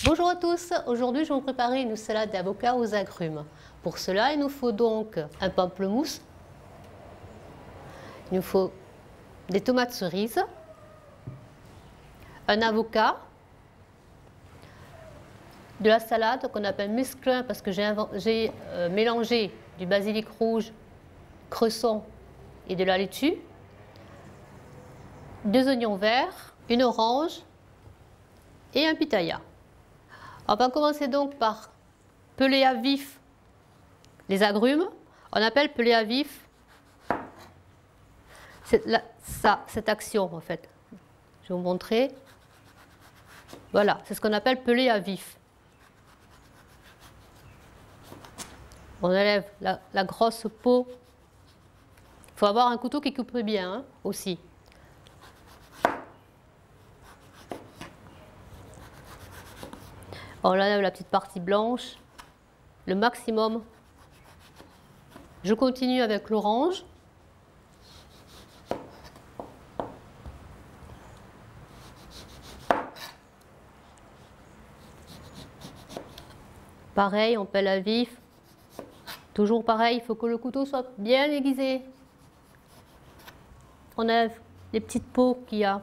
Bonjour à tous, aujourd'hui je vais vous préparer une salade d'avocat aux agrumes. Pour cela, il nous faut donc un pamplemousse, il nous faut des tomates cerises, un avocat, de la salade qu'on appelle mesclun parce que j'ai mélangé du basilic rouge, cresson et de la laitue, 2 oignons verts, une orange et un pitaya. On va commencer donc par peler à vif les agrumes. On appelle peler à vif cette action en fait. Je vais vous montrer. Voilà, c'est ce qu'on appelle peler à vif. On enlève la grosse peau. Il faut avoir un couteau qui coupe bien hein, aussi. On enlève la petite partie blanche, le maximum. Je continue avec l'orange. Pareil, on pèle à vif. Toujours pareil, il faut que le couteau soit bien aiguisé. On enlève les petites peaux qu'il y a,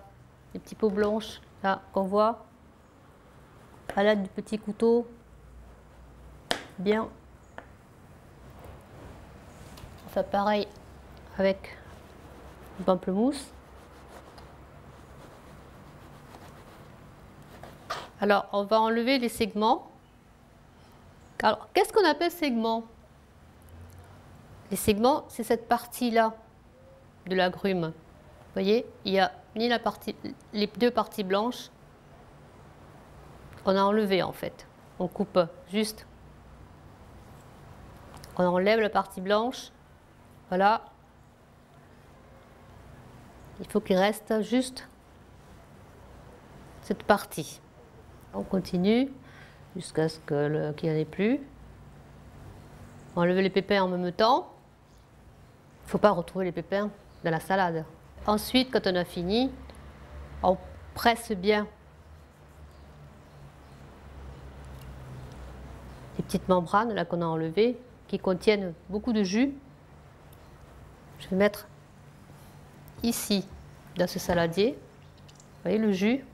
les petites peaux blanches là qu'on voit. À l'aide du petit couteau, bien. On fait pareil avec le pamplemousse. Alors, on va enlever les segments. Alors, qu'est-ce qu'on appelle segments? Les segments, c'est cette partie-là de l'agrume. Vous voyez, il n'y a ni les deux parties blanches. On a enlevé en fait. On coupe juste. On enlève la partie blanche. Voilà. Il faut qu'il reste juste cette partie. On continue jusqu'à ce qu'il n'y en ait plus. On enlève les pépins en même temps. Il ne faut pas retrouver les pépins dans la salade. Ensuite, quand on a fini, on presse bien les petites membranes là qu'on a enlevées, qui contiennent beaucoup de jus. Je vais mettre ici, dans ce saladier. Vous voyez le jus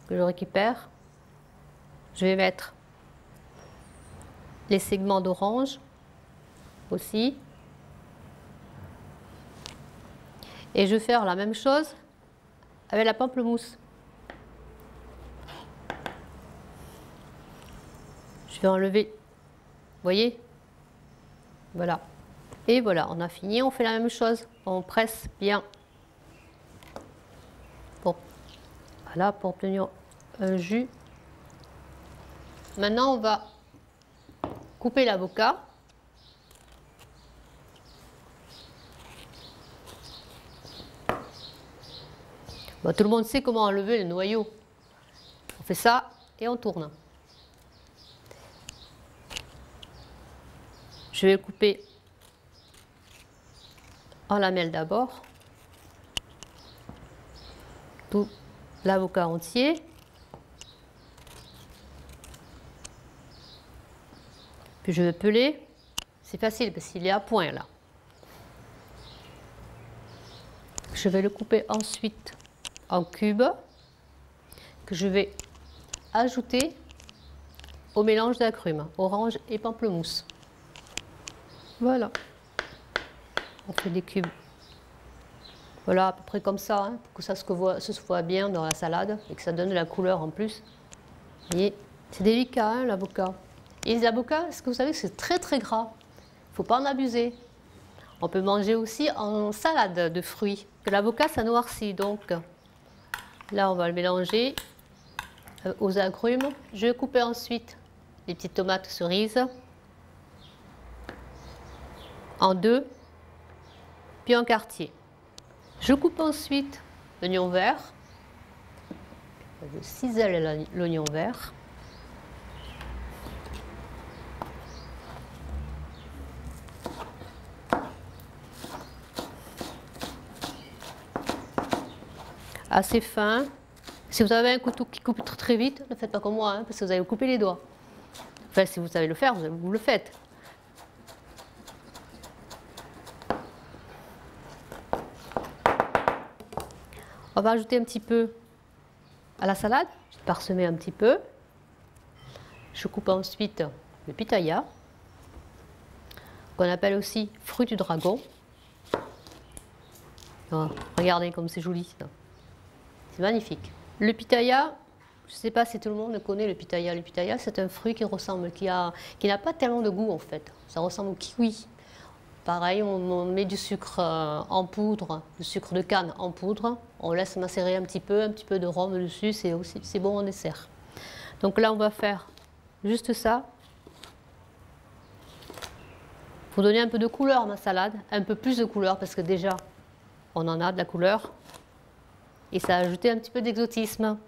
que je récupère. Je vais mettre les segments d'orange aussi. Et je vais faire la même chose avec la pamplemousse. Je vais enlever, vous voyez, voilà. Et voilà, on a fini, on fait la même chose. On presse bien. Voilà, pour obtenir un jus. Maintenant, on va couper l'avocat. Bon, tout le monde sait comment enlever le noyau. On fait ça et on tourne. Je vais couper en lamelles d'abord. Tout l'avocat entier. Puis je vais peler. C'est facile parce qu'il est à point là. Je vais le couper ensuite en cubes que je vais ajouter au mélange d'agrumes, orange et pamplemousse. Voilà. On fait des cubes. Voilà, à peu près comme ça, hein, pour que ça se voit bien dans la salade et que ça donne de la couleur en plus. Vous voyez, c'est délicat hein, l'avocat. Et l'avocat, est-ce que vous savez que c'est très très gras? Il ne faut pas en abuser. On peut manger aussi en salade de fruits. L'avocat, ça noircit donc. Là, on va le mélanger aux agrumes. Je vais couper ensuite les petites tomates cerises en deux, puis en quartier. Je coupe ensuite l'oignon vert. Je cisèle l'oignon vert. Assez fin. Si vous avez un couteau qui coupe très, très vite, ne faites pas comme moi, hein, parce que vous allez vous couper les doigts. Enfin, si vous savez le faire, vous le faites. On va ajouter un petit peu à la salade, je vais parsemer un petit peu. Je coupe ensuite le pitaya, qu'on appelle aussi fruit du dragon. Oh, regardez comme c'est joli, c'est magnifique. Le pitaya, je ne sais pas si tout le monde connaît le pitaya. Le pitaya, c'est un fruit qui ressemble, qui n'a pas tellement de goût en fait. Ça ressemble au kiwi. Pareil, on met du sucre en poudre, du sucre de canne en poudre. On laisse macérer un petit peu de rhum dessus, c'est bon en dessert. Donc là, on va faire juste ça. Pour donner un peu de couleur à ma salade, un peu plus de couleur parce que déjà, on en a de la couleur. Et ça a ajouté un petit peu d'exotisme.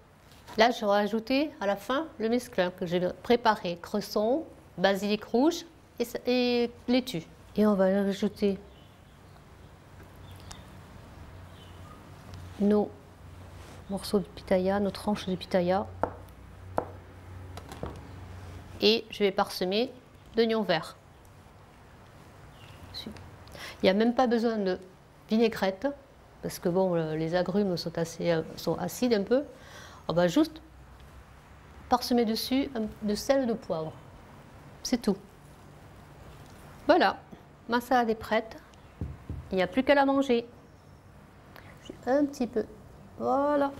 Là, je vais ajouter à la fin le mesclun que j'ai préparé. Cresson, basilic rouge et laitue. Et on va rajouter nos morceaux de pitaya, nos tranches de pitaya. Et je vais parsemer d'oignons verts. Il n'y a même pas besoin de vinaigrette, parce que bon, les agrumes sont acides un peu. On va juste parsemer dessus de sel et de poivre. C'est tout. Voilà, ma salade est prête. Il n'y a plus qu'à la manger. Un petit peu. Voilà.